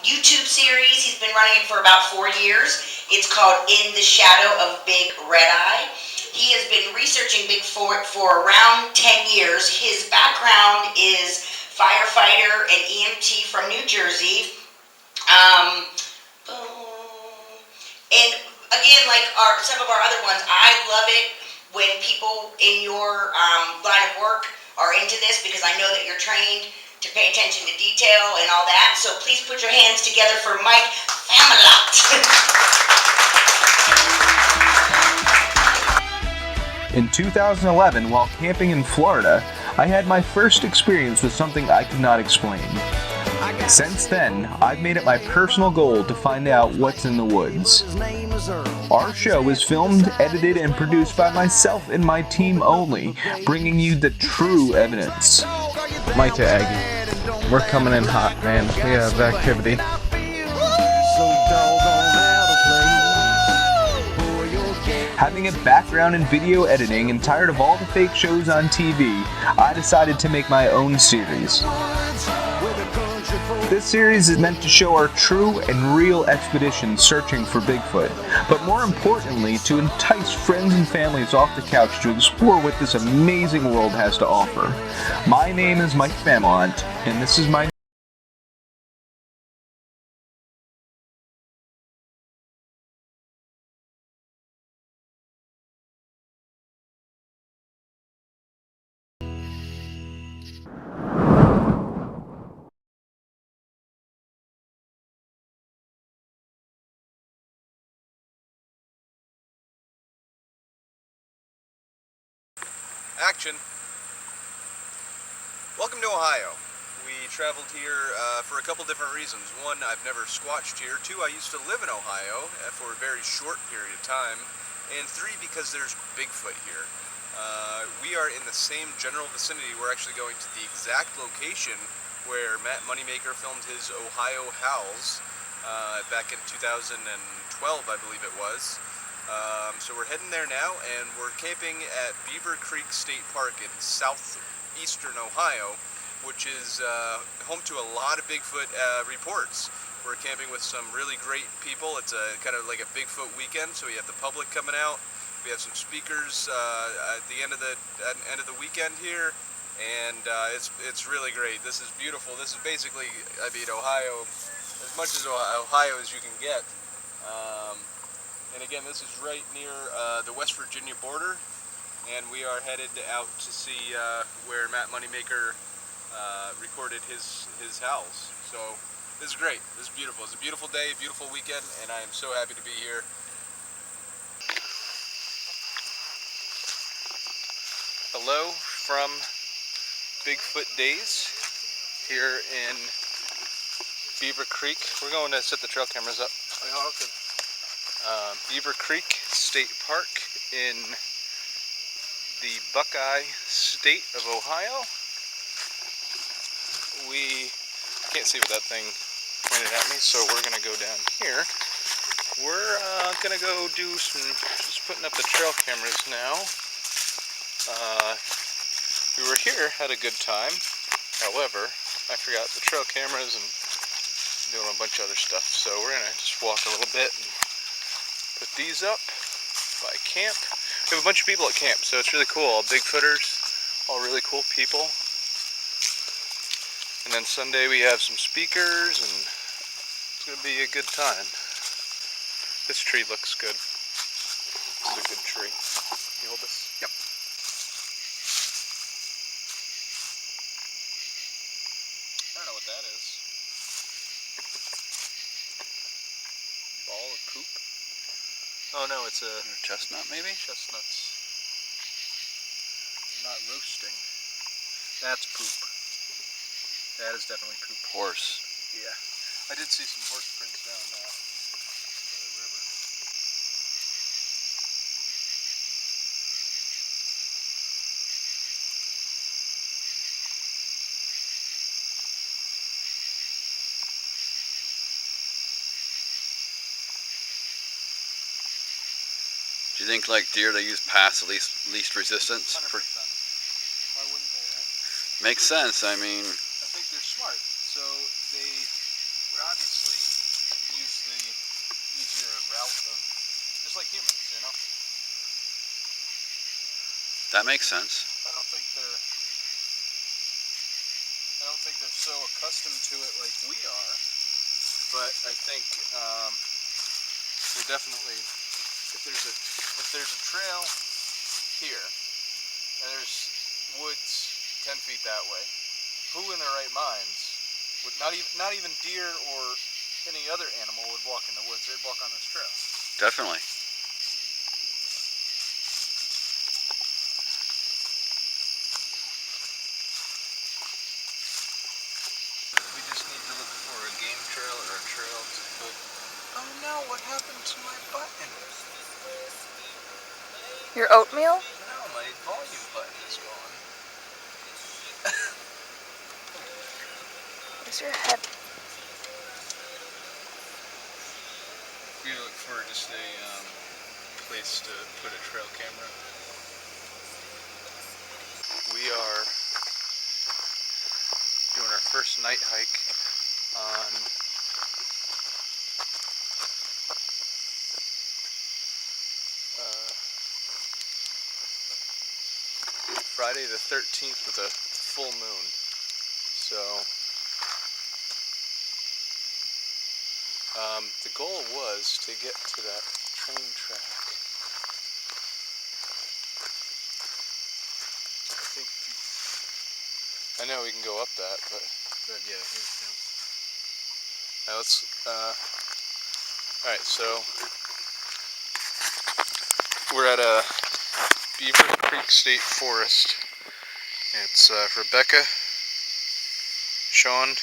YouTube series. He's been running it for about 4 years. It's called In the Shadow of Big Red Eye. He has been researching Bigfoot for around 10 years. His background is firefighter and EMT from New Jersey. And again, like some of our other ones, I love it when people in your line of work are into this, because I know that you're trained to pay attention to detail and all that. So please put your hands together for Mike Familant. In 2011, while camping in Florida, I had my first experience with something I could not explain. Since then, I've made it my personal goal to find out what's in the woods. Our show is filmed, edited, and produced by myself and my team only, bringing you the true evidence. Mike to Aggie, we're coming in hot, man. We have activity. Having a background in video editing and tired of all the fake shows on TV, I decided to make my own series. This series is meant to show our true and real expedition searching for Bigfoot, but more importantly, to entice friends and families off the couch to explore what this amazing world has to offer. My name is Mike Familant, and this is my Action. Welcome to Ohio. We traveled here for a couple different reasons. One, I've never squatched here. Two, I used to live in Ohio for a very short period of time. And three, because there's Bigfoot here. We are in the same general vicinity. We're actually going to the exact location where Matt Moneymaker filmed his Ohio Howls back in 2012, I believe it was. So we're heading there now, and we're camping at Beaver Creek State Park in southeastern Ohio, which is home to a lot of Bigfoot reports. We're camping with some really great people. It's a kind of like a Bigfoot weekend, so we have the public coming out. We have some speakers at the end of the weekend here, and it's really great. This is beautiful. This is basically, I mean, Ohio, as much as Ohio as you can get. And again, this is right near the West Virginia border, and we are headed out to see where Matt Moneymaker recorded his howls. So this is great. This is beautiful. It's a beautiful day, beautiful weekend, and I am so happy to be here. Hello from Bigfoot Days here in Beaver Creek. We're going to set the trail cameras up. Oh, okay. Beaver Creek State Park in the Buckeye State of Ohio. We can't see with that thing pointed at me, so we're going to go down here. We're going to go do some, just putting up the trail cameras now. We were here, had a good time. However, I forgot the trail cameras and doing a bunch of other stuff. So we're going to just walk a little bit and put these up by camp. We have a bunch of people at camp, so it's really cool. All Bigfooters, all really cool people. And then Sunday we have some speakers, and it's going to be a good time. This tree looks good. It's a good tree. Can you hold this? Yep. I don't know what that is. Ball of poop? Oh no, it's a chestnut, maybe? Chestnuts. Not roasting. That's poop. That is definitely poop. Horse. Yeah. I did see some horse prints down the river. Do you think, like deer, they use pass least resistance? 100%. Why wouldn't they, right? Makes sense. I mean, I think they're smart. So they would obviously That makes sense. I don't think they're so accustomed to it like we are. But I think they're definitely, if there's a trail here and there's woods 10 feet that way, who in their right minds would not even deer or any other animal would walk in the woods? They'd walk on this trail. Definitely. We just need to look for a game trail or a trail to put. Oh no! What happened to my button? Your oatmeal? No, my volume button is gone. Where's your head? We look for just a place to put a trail camera. We are doing our first night hike on Friday the 13th with a full moon. So the goal was to get to that train track. I know we can go up that, but yeah. Now let's. All right, so we're at a Beaver Creek State Forest. It's Rebecca, Sean,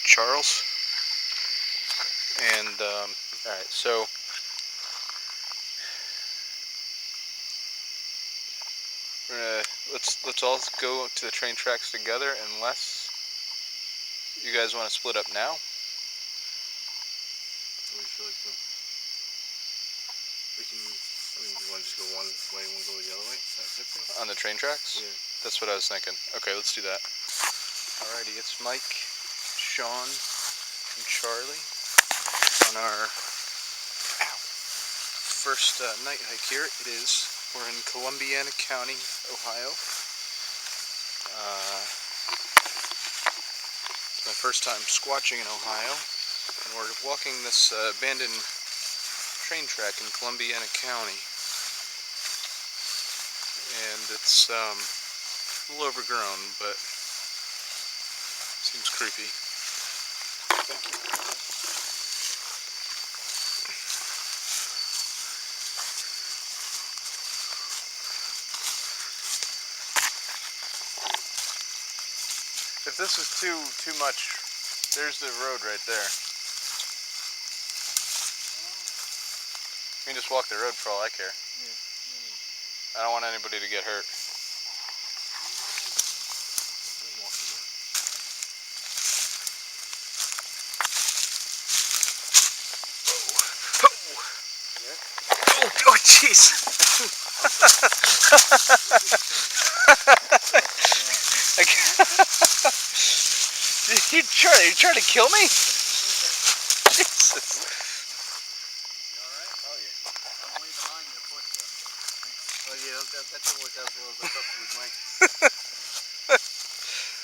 Charles, and all right, so we're gonna let's all go to the train tracks together, unless you guys want to split up now. You want to just go one way and one go the other way? On the train tracks? Yeah. That's what I was thinking. Okay, let's do that. Alrighty, it's Mike, Sean, and Charlie on our first night hike here. We're in Columbiana County, Ohio. It's my first time squatching in Ohio, and we're walking this abandoned train track in Columbiana County. And it's a little overgrown, but seems creepy. Thank you. If this is too much, there's the road right there. You can just walk the road for all I care. I don't want anybody to get hurt. Oh, jeez! You trying to kill me? Jesus. That didn't work out as well as I thought it would, Mike. I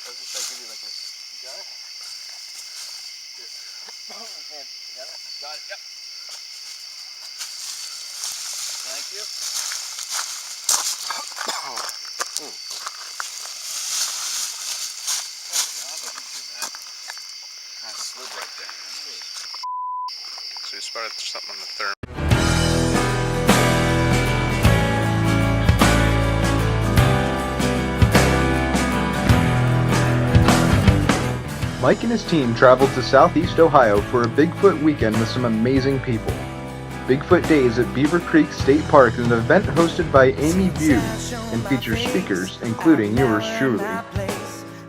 was just trying to give you like this. You got it? Yes. Hand. You got it? Got it, yep. Thank you. Kind of slid right there. So you spotted something on the therm. Mike and his team traveled to Southeast Ohio for a Bigfoot weekend with some amazing people. Bigfoot Days at Beaver Creek State Park is an event hosted by Amy View and features speakers, including yours truly.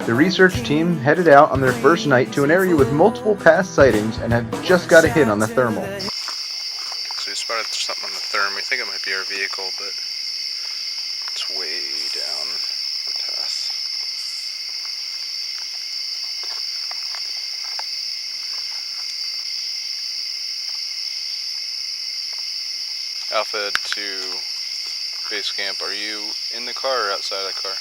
The research team headed out on their first night to an area with multiple past sightings and have just got a hit on the thermal. So you spotted something on the therm. We think it might be our vehicle, but it's way down the path. Alpha to base camp. Are you in the car or outside of the car?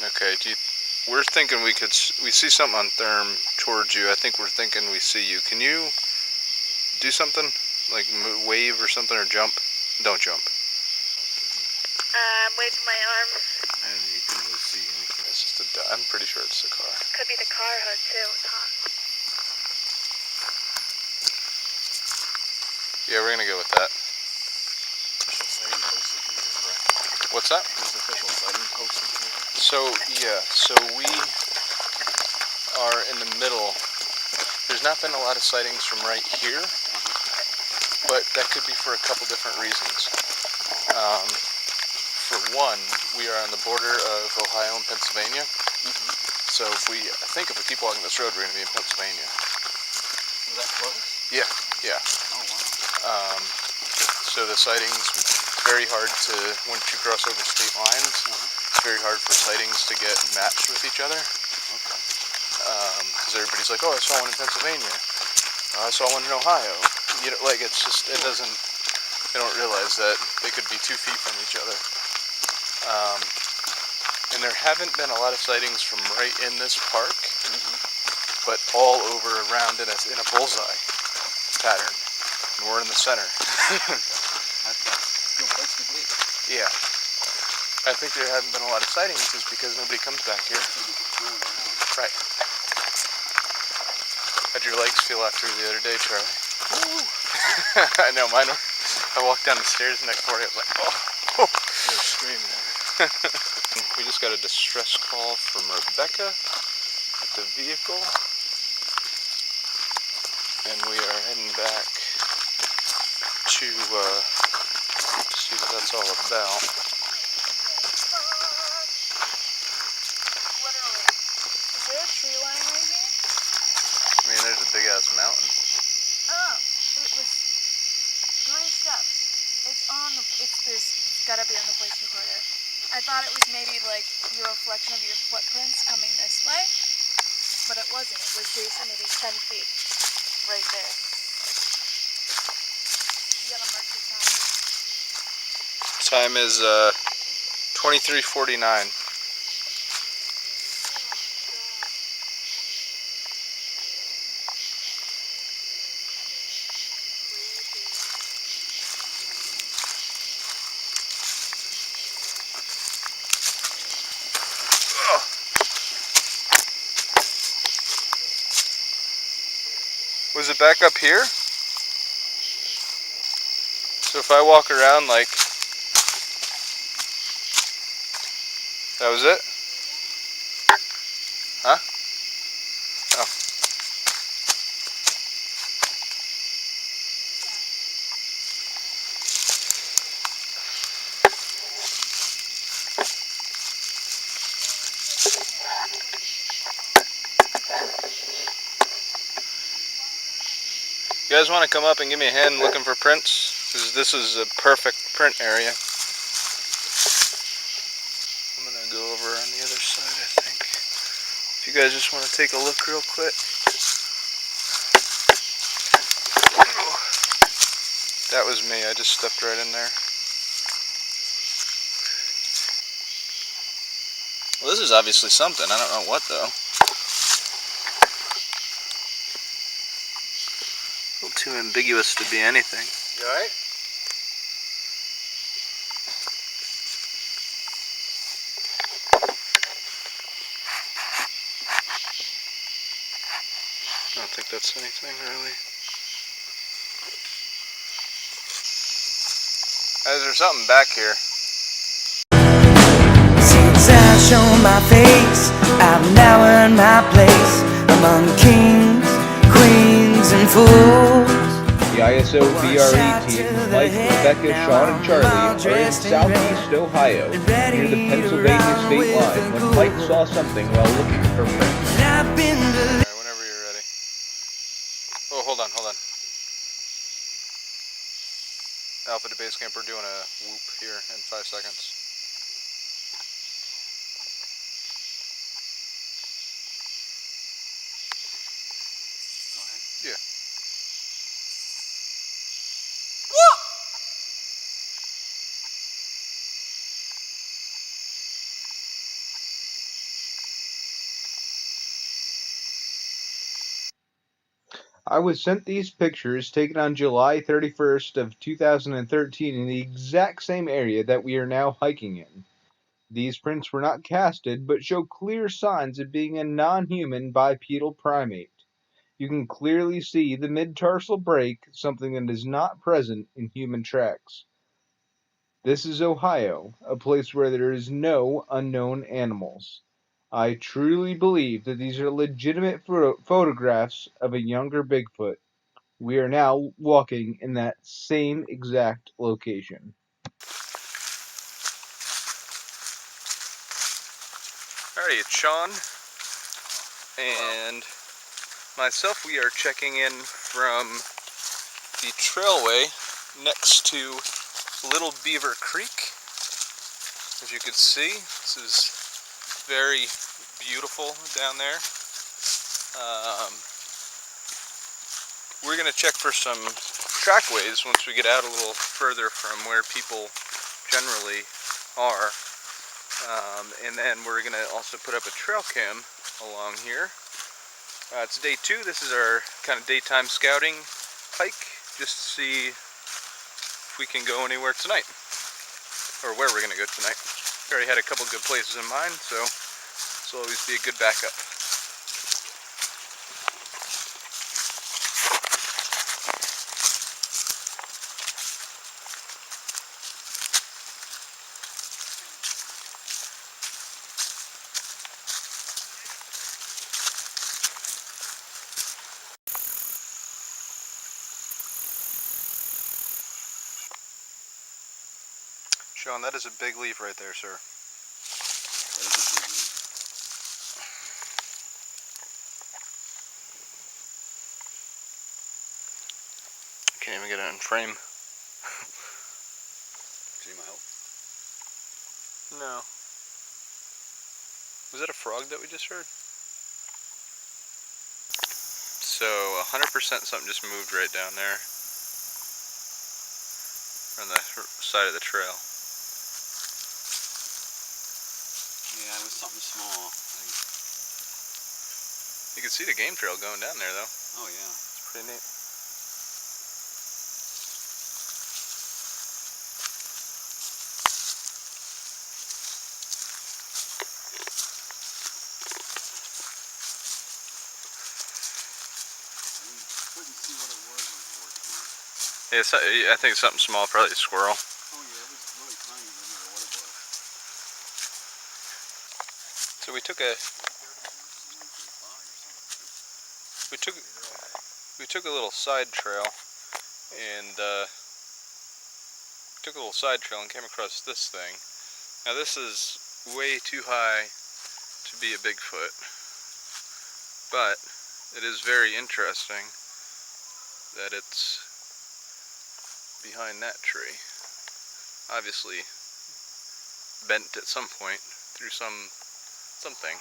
Okay, we're thinking we see something on therm towards you. I think we're thinking we see you. Can you do something? Like wave or something or jump? Don't jump. I'm waving my arm. And you can really see anything. It's just I'm pretty sure it's the car. Could be the car hood too. It's hot. Yeah, we're gonna go with that. Official sighting posted here, correct? What's that? There's official sighting posted here. So we are in the middle. There's not been a lot of sightings from right here, but that could be for a couple different reasons. For one, we are on the border of Ohio and Pennsylvania. So I think if we keep walking this road, we're going to be in Pennsylvania. Is that close? Yeah. Oh, wow. So the sightings, it's very hard to, once you cross over state lines, it's very hard for sightings to get matched with each other. Okay. Because everybody's like, oh, I saw one in Pennsylvania. Oh, I saw one in Ohio. You know, like it's just, they don't realize that they could be 2 feet from each other. And there haven't been a lot of sightings from right in this park, but all over around in a bullseye pattern. And we're in the center. That's a good place to be. Yeah. I think there haven't been a lot of sightings is because nobody comes back here. Right. How'd your legs feel after the other day, Charlie? Woo! I know, mine were. I walked down the stairs next door, I was like, oh! They were screaming at me. We just got a distress call from Rebecca at the vehicle. And we are heading back to see what that's all about. Literally. Is there a tree line right here? I mean, there's a big ass mountain. Oh, it was 3 steps. It's gotta be on the voice recorder. I thought it was maybe like your reflection of your footprints coming this way, but it wasn't. It was seriously maybe 10 feet right there. You gotta mark the time. Time is 23:49. Was it back up here? So if I walk around like, that was it? Huh? Oh. You guys want to come up and give me a hand looking for prints? Because this is a perfect print area. I'm going to go over on the other side, I think. If you guys just want to take a look real quick. That was me, I just stepped right in there. Well, this is obviously something. I don't know what, though. A little too ambiguous to be anything. You alright? I don't think that's anything, really. Is there something back here? Since I've shown my face, I've now earned my place among kings, queens, and fools. The ISO BRE team, Mike, Rebecca, Sean, and Charlie, are in southeast Ohio, near the Pennsylvania state line, when Mike saw something while looking for prints. Alright, whenever you're ready. Oh, hold on. Alpha to base camp, we're doing a whoop here in 5 seconds. Go ahead. Yeah. I was sent these pictures taken on July 31st of 2013 in the exact same area that we are now hiking in. These prints were not casted, but show clear signs of being a non-human bipedal primate. You can clearly see the mid-tarsal break, something that is not present in human tracks. This is Ohio, a place where there is no unknown animals. I truly believe that these are legitimate photographs of a younger Bigfoot. We are now walking in that same exact location. Alright, it's Sean and myself. We are checking in from the trailway next to Little Beaver Creek. As you can see, this is very beautiful down there. We're going to check for some trackways once we get out a little further from where people generally are. And then we're going to also put up a trail cam along here. It's day 2. This is our kind of daytime scouting hike, just to see if we can go anywhere tonight, or where we're going to go tonight. We already had a couple good places in mind, so this will always be a good backup. Sean, that is a big leaf right there, sir. I can't even get it in frame. Do you need my help? No. Was that a frog that we just heard? So 100% something just moved right down there on the side of the trail. Yeah, it was something small. You can see the game trail going down there though. Oh yeah. It's pretty neat. Couldn't see what it was, unfortunately. Yeah, I think it's something small, probably a squirrel. Oh yeah, it was really tiny, no matter what it was. So we took a little side trail and came across this thing. Now this is way too high to be a Bigfoot, but it is very interesting that it's behind that tree. Obviously bent at some point through something.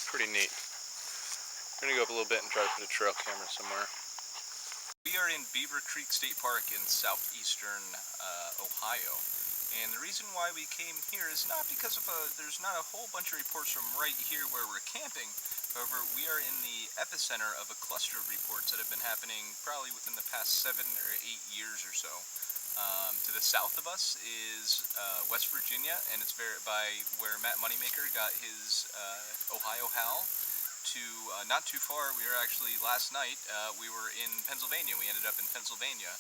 Pretty neat. We're gonna go up a little bit and try to put a trail camera somewhere. We are in Beaver Creek State Park in southeastern Ohio. And the reason why we came here is not because of there's not a whole bunch of reports from right here where we're camping. However, we are in the epicenter of a cluster of reports that have been happening probably within the past 7 or 8 years or so. To the south of us is West Virginia, and it's by where Matt Moneymaker got his Ohio Howl. To not too far, we were actually last night. We were in Pennsylvania. We ended up in Pennsylvania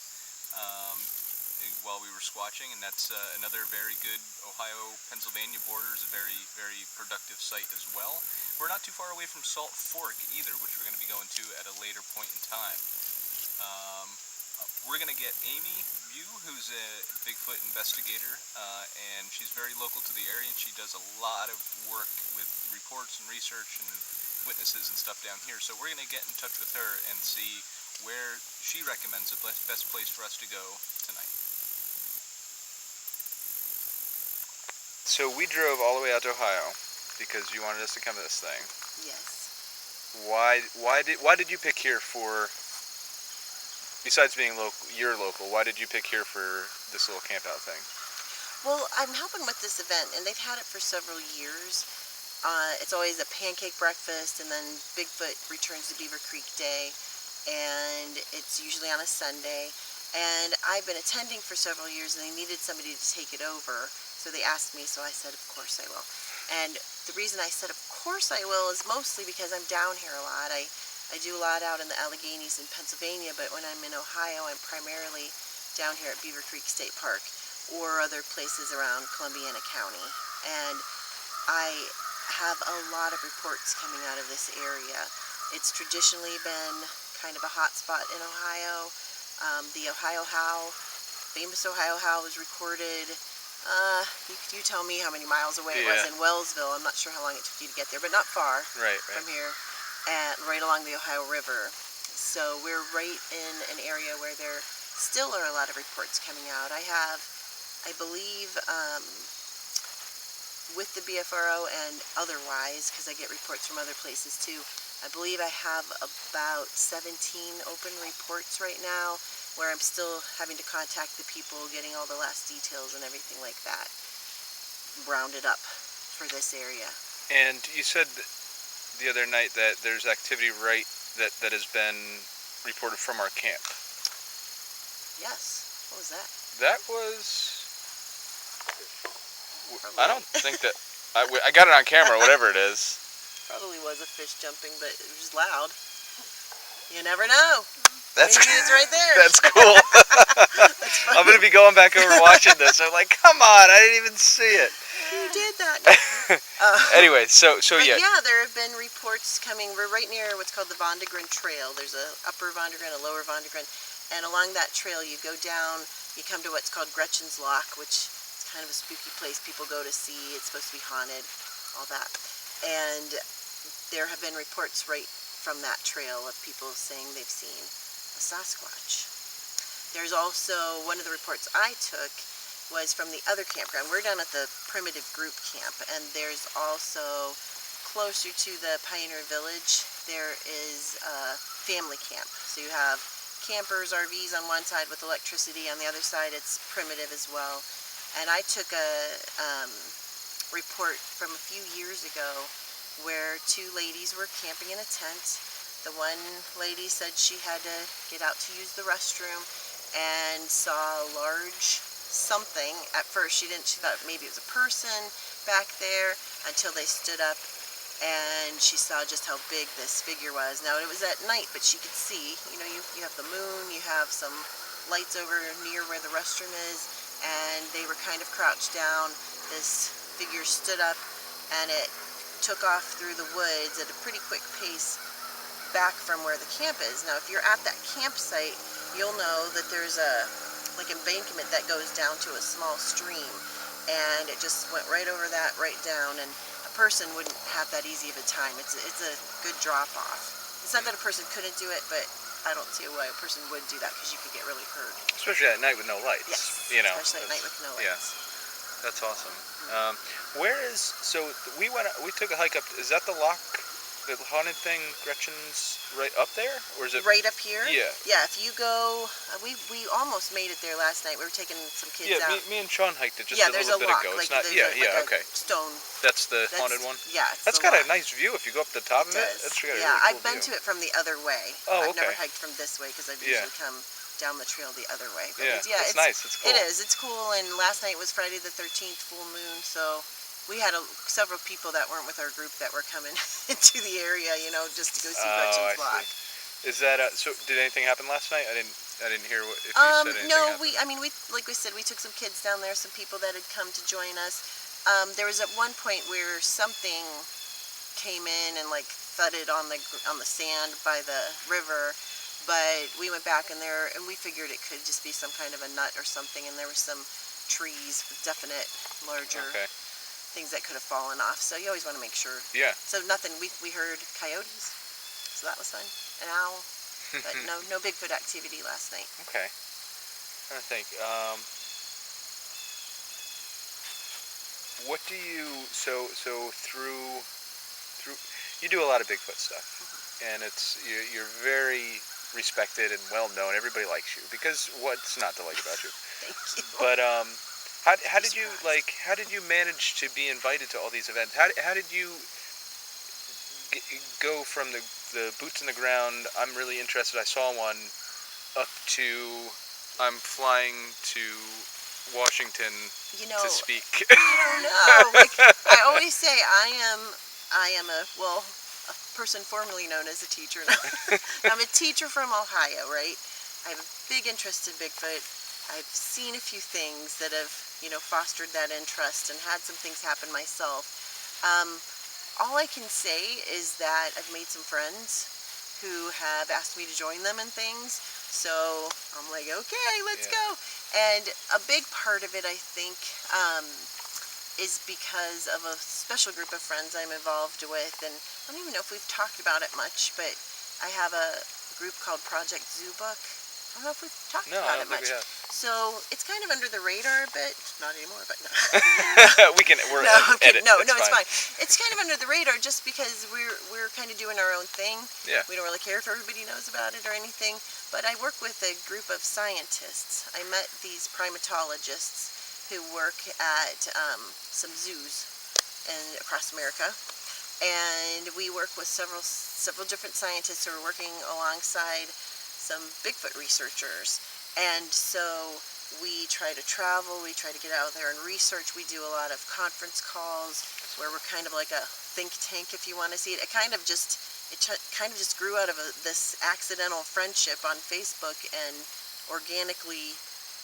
while we were squatching, and that's another very good Ohio-Pennsylvania border. Is a very, very productive site as well. We're not too far away from Salt Fork either, which we're going to be going to at a later point in time. We're going to get Amy Bew, who's a Bigfoot investigator, and she's very local to the area, and she does a lot of work with reports and research and witnesses and stuff down here. So we're going to get in touch with her and see where she recommends the best place for us to go tonight. So we drove all the way out to Ohio because you wanted us to come to this thing. Yes. Why did you pick here for, besides being local, you're local, why did you pick here for this little camp out thing? Well, I'm helping with this event, and they've had it for several years. It's always a pancake breakfast, and then Bigfoot returns to Beaver Creek Day. and it's usually on a Sunday. And I've been attending for several years, and they needed somebody to take it over. So they asked me, so I said, of course I will. And the reason I said, of course I will, is mostly because I'm down here a lot. I do a lot out in the Alleghenies in Pennsylvania, but when I'm in Ohio, I'm primarily down here at Beaver Creek State Park or other places around Columbiana County. And I have a lot of reports coming out of this area. It's traditionally been kind of a hot spot in Ohio. The Ohio Howl, famous Ohio Howl, was recorded, you tell me how many miles away it was in Wellsville. I'm not sure how long it took you to get there, but not far from here, and right along the Ohio River. So we're right in an area where there still are a lot of reports coming out. I have, I believe, with the BFRO and otherwise, because I get reports from other places too, I believe I have about 17 open reports right now where I'm still having to contact the people, getting all the last details and everything like that rounded up for this area. And you said the other night that there's activity that has been reported from our camp. Yes. What was that? That was... I don't think that... I got it on camera, whatever it is. Probably was a fish jumping, but it was loud. You never know. That's Maybe it's right there. That's cool. That's I'm going to be going back over watching this. I'm like, come on, I didn't even see it. You did that. Anyway, so yeah. Yeah, there have been reports coming. We're right near what's called the Vondegren Trail. There's a upper Vondegren, a lower Vondegren, and along that trail you go down, you come to what's called Gretchen's Lock, which is kind of a spooky place people go to see. It's supposed to be haunted, all that. And there have been reports right from that trail of people saying they've seen a Sasquatch. There's also, one of the reports I took was from the other campground. We're down at the primitive group camp, and there's also, closer to the Pioneer Village, there is a family camp. So you have campers, RVs on one side with electricity, on the other side it's primitive as well. And I took a report from a few years ago where two ladies were camping in a tent. The one lady said she had to get out to use the restroom and saw a large something. At first she thought maybe it was a person back there, until they stood up and she saw just how big this figure was. Now it was at night, but she could see, you know, you have the moon, you have some lights over near where the restroom is, and they were kind of crouched down. This figure stood up and it took off through the woods at a pretty quick pace back from where the camp is. Now if you're at that campsite, you'll know that there's a embankment that goes down to a small stream, and it just went right over that, right down, and a person wouldn't have that easy of a time. It's a good drop off. It's not that a person couldn't do it, but I don't see why a person would do that, because you could get really hurt. Especially at night with no lights. Yes, you know, especially at night with no lights. Yeah, that's awesome. Where is, so we took a hike up, is that the lock, the haunted thing, Gretchen's right up there? Or is it? Right up here? Yeah. Yeah, if you go, we almost made it there last night. We were taking some kids out. Yeah, me and Sean hiked it just a there's little bit lock, ago. It's like, not, there's okay. Stone. That's the haunted one? Yeah, That's got a nice view if you go up the top of it. That's got a really cool I've been view. to it from the other way. Oh, I've okay. never hiked from this way, because I've usually come down the trail the other way. But Yeah, it's nice. It's cool. It is. It's cool, and last night was Friday the 13th, full moon, so we had several people that weren't with our group that were coming into the area, you know, just to go see Gretchen's Lock. Is that so? Did anything happen last night? I didn't hear if you said anything. No, happened. we like we said, we took some kids down there, some people that had come to join us. There was at one point where something came in and like thudded on the sand by the river, but we went back in there and we figured it could just be some kind of a nut or something, and there were some trees with definite larger things that could have fallen off. So you always want to make sure. Yeah. So nothing. We heard coyotes, so that was fun. An owl, but no Bigfoot activity last night. Okay. I'm trying to think. What do you so through you do a lot of Bigfoot stuff, and you're very respected and well known. Everybody likes you because what's not to like about you? Thank you. But how did you manage to be invited to all these events? How did you go from the boots in the ground, I'm really interested, I saw one, up to I'm flying to Washington You know, to speak. I don't know. Like I always say, I am a person formerly known as a teacher now. I'm a teacher from Ohio, right? I have a big interest in Bigfoot. I've seen a few things that have, fostered that interest and had some things happen myself. All I can say is that I've made some friends who have asked me to join them in things. So I'm like, okay, let's go. And a big part of it, I think, is because of a special group of friends I'm involved with. And I don't even know if we've talked about it much, but I have a group called Project Zoo Book. I don't know if we've talked about it much. We have. So it's kind of under the radar a bit. Not anymore, but no. We're edit. No, it's fine. It's kind of under the radar just because we're kind of doing our own thing. Yeah. We don't really care if everybody knows about it or anything. But I work with a group of scientists. I met these primatologists who work at some zoos across America. And we work with several different scientists who are working alongside some Bigfoot researchers. And so we try to travel, we try to get out there and research. We do a lot of conference calls where we're kind of like a think tank, if you want to see it. It kind of just grew out of this accidental friendship on Facebook and organically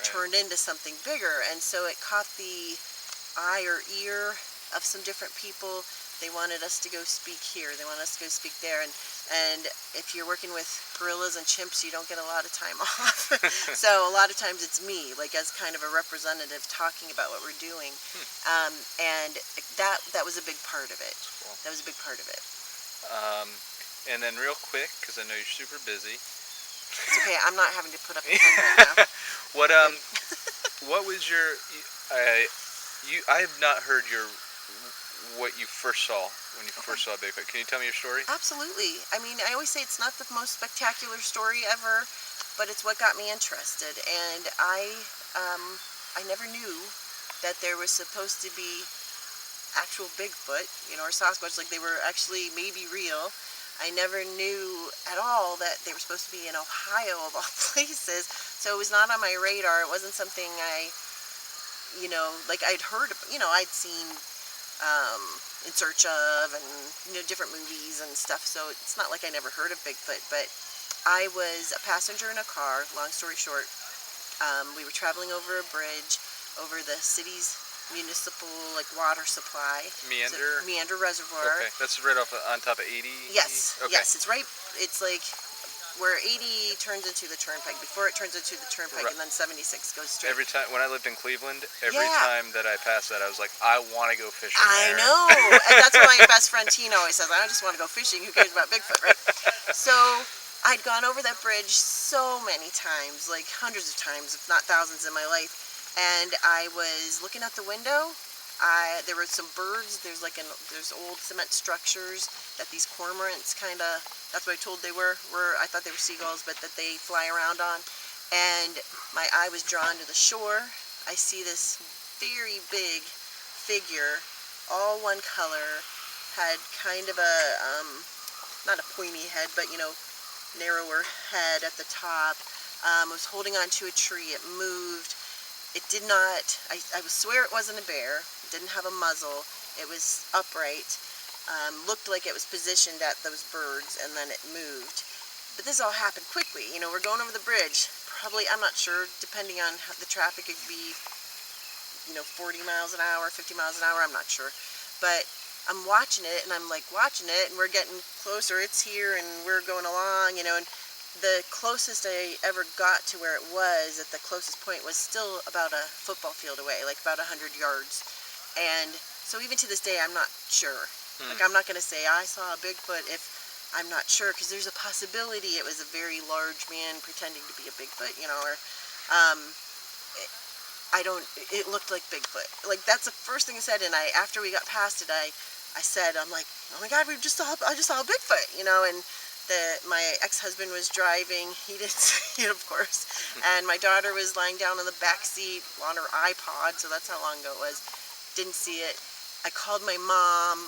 turned into something bigger. And so it caught the eye or ear of some different people. They wanted us to go speak here. They wanted us to go speak there. And if you're working with gorillas and chimps, you don't get a lot of time off. So a lot of times it's me, like as kind of a representative talking about what we're doing. And that was a big part of it. Cool. That was a big part of it. And then real quick, because I know you're super busy. It's okay. I'm not having to put up a pen right now. What was your? I have not heard what you first saw when you first saw Bigfoot. Can you tell me your story? Absolutely. I mean, I always say it's not the most spectacular story ever, but it's what got me interested. And I never knew that there was supposed to be actual Bigfoot, or Sasquatch, like they were actually maybe real. I never knew at all that they were supposed to be in Ohio of all places. So it was not on my radar. It wasn't something like I'd heard, I'd seen In Search of and, different movies and stuff. So it's not like I never heard of Bigfoot, but I was a passenger in a car, long story short. We were traveling over a bridge over the city's municipal water supply. Meander Reservoir. Okay, that's right off on top of 80? Yes, okay. yes, it's like where 80 turns into the turnpike, before it turns into the turnpike, and then 76 goes straight. Every time, when I lived in Cleveland, time that I passed that, I was like, I want to go fishing I there. know, and that's what my best friend Tina always says, I just want to go fishing, who cares about Bigfoot, right? So I'd gone over that bridge so many times, like hundreds of times, if not thousands in my life. And I was looking out the window. There were some birds. There's old cement structures that these cormorants that's what I told they were. I thought they were seagulls, but that they fly around on. And my eye was drawn to the shore. I see this very big figure, all one color, had kind of a, not a pointy head, but narrower head at the top. Was holding onto a tree. It moved. It did not, I would swear it wasn't a bear. It didn't have a muzzle. It was upright. Looked like it was positioned at those birds, and then it moved. But this all happened quickly. We're going over the bridge. Probably, I'm not sure, depending on the traffic, it could be, 40 miles an hour, 50 miles an hour, I'm not sure. But I'm watching it, and I'm watching it, and we're getting closer. It's here, and we're going along, and the closest I ever got to where it was, at the closest point, was still about a football field away, like about 100 yards. And so even to this day, I'm not sure. I'm not going to say I saw a Bigfoot if I'm not sure, because there's a possibility it was a very large man pretending to be a Bigfoot, or it looked like Bigfoot. That's the first thing I said, and after we got past it, I said, I'm like, oh my God, I just saw a Bigfoot, and my ex-husband was driving. He didn't see it, of course. And my daughter was lying down in the back seat on her iPod, so that's how long ago it was. Didn't see it. I called my mom.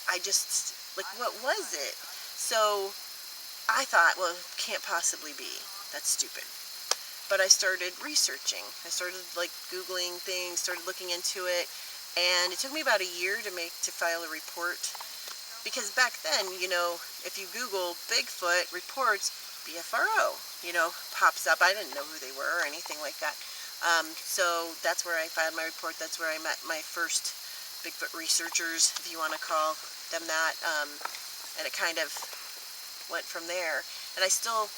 I just, Like, what was it? So I thought, well, it can't possibly be. That's stupid. But I started researching. I started like Googling things, started looking into it, and it took me about a year to file a report. Because back then, you know, if you Google Bigfoot reports, BFRO, you know, pops up. I didn't know who they were or anything like that. So that's where I filed my report. That's where I met my first Bigfoot researchers, if you want to call them that. And it kind of went from there. And I still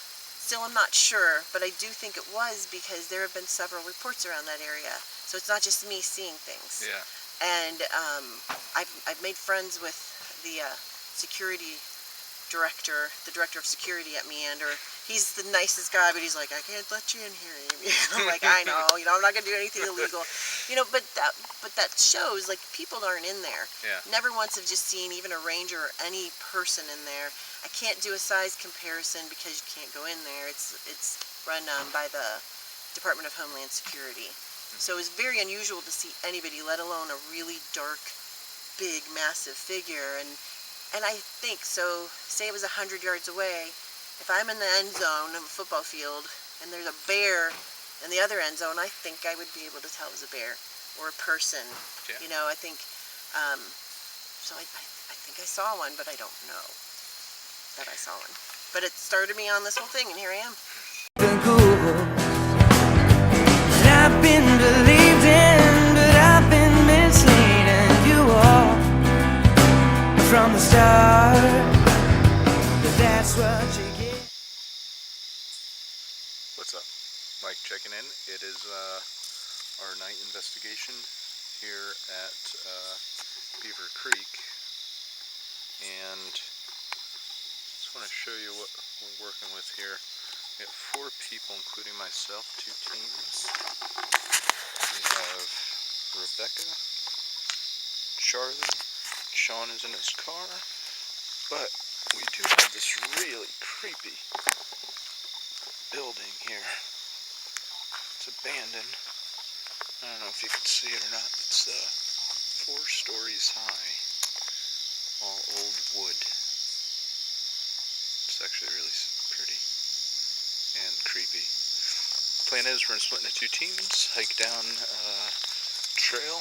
am not sure, but I do think it was because there have been several reports around that area. So it's not just me seeing things. Yeah. And I've made friends with the security director, the director of security at Meander. He's the nicest guy, but he's like, I can't let you in here, Amy. I'm like, I know, you know, I'm not gonna do anything illegal, you know. But that shows like people aren't in there. Yeah. Never once have just seen even a ranger or any person in there. I can't do a size comparison because you can't go in there. It's run by the Department of Homeland Security. So it's very unusual to see anybody, let alone a really dark, big, massive figure. And I think, so say it was 100 yards away, if I'm in the end zone of a football field and there's a bear in the other end zone, I think I would be able to tell it was a bear or a person. Yeah. You know, I think, so I think I saw one, but I don't know that I saw one. But it started me on this whole thing, and here I am. I've been believed in, but I've been misled, and you are from the start. But that's what you get. What's up? Mike checking in. It is our night investigation here at Beaver Creek, and just want to show you what we're working with here. We have 4 people, including myself, 2 teams. We have Rebecca, Charlie, Sean is in his car, but we do have this really creepy building here. It's abandoned. I don't know if you can see it or not. It's 4 stories high, all old wood. It's actually really pretty and creepy. Plan is we're going to split into 2 teams, hike down trail,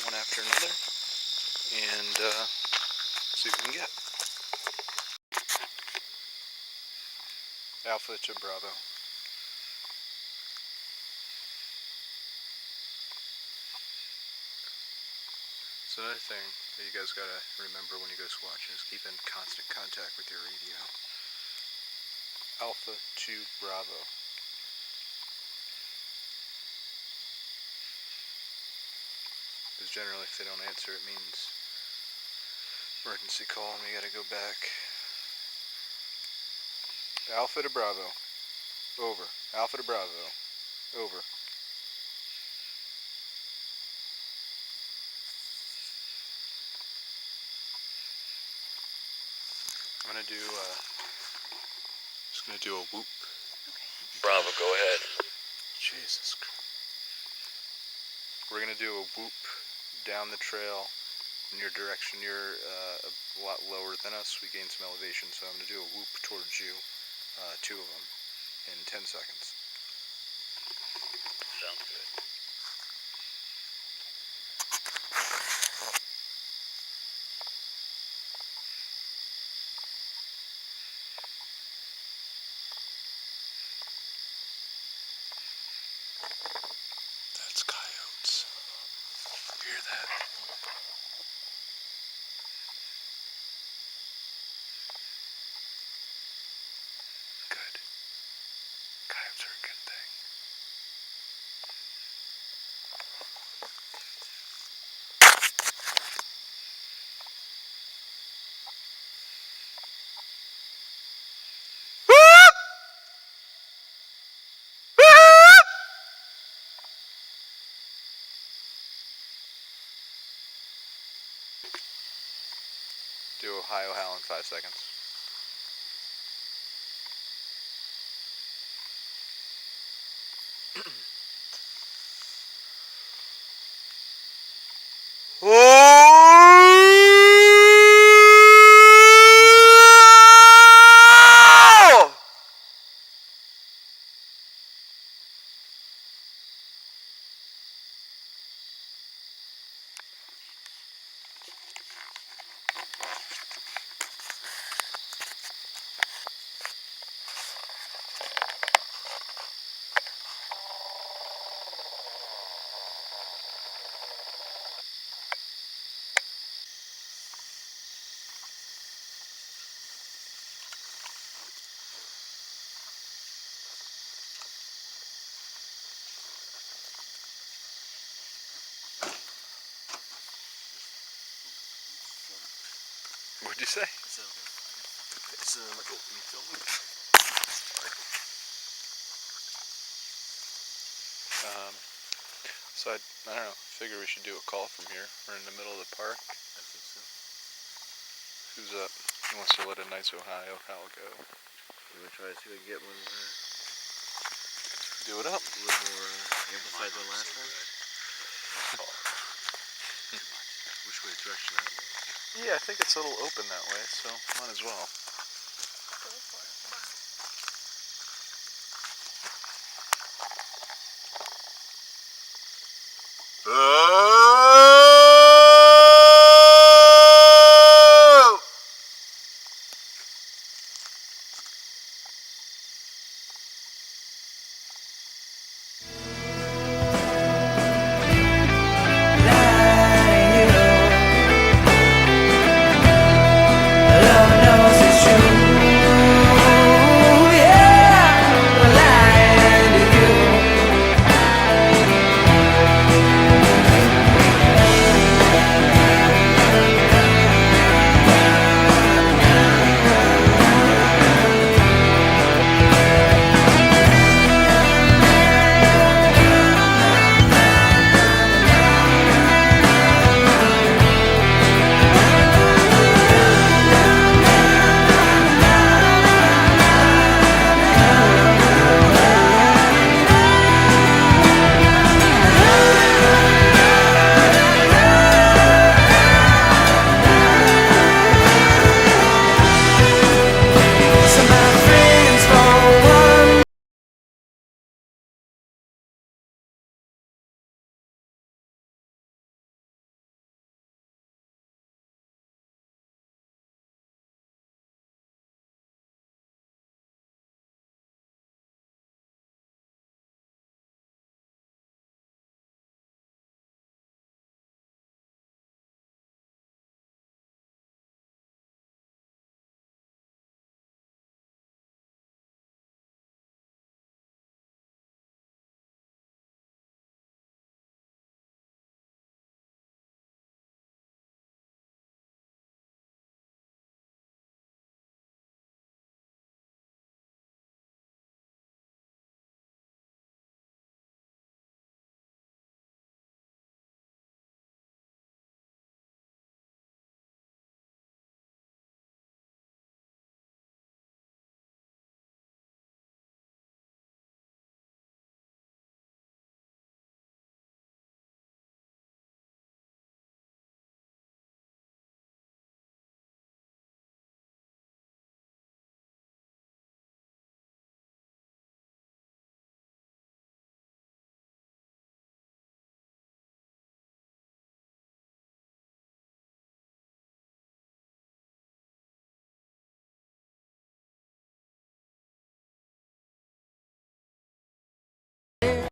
one after another, and see what we can get. Alpha to Bravo. So another thing that you guys gotta remember when you go squatching is keep in constant contact with your radio. Alpha to Bravo. Because generally if they don't answer, it means emergency call and we gotta go back. Alpha to Bravo. Over. Alpha to Bravo. Over. I'm gonna do just gonna do a whoop. Bravo, go ahead. Jesus Christ. We're gonna do a whoop down the trail in your direction. You're a lot lower than us. We gained some elevation, so I'm gonna do a whoop towards you, 2 of them, in 10 seconds. Sounds good. That's coyotes. You hear that? Good. Coyotes are a good thing. Do Ohio howl in 5 seconds. Oh! you say? It's like, oh, you filming? So I don't know. Figure we should do a call from here. We're in the middle of the park. I think so. Who's up? Who wants to let a nice Ohio cow go? We're gonna try to see if we can get one Do it up. a little more amplified than last time. Which way direction that way? Yeah, I think it's a little open that way, so might as well. Go for it. Come on.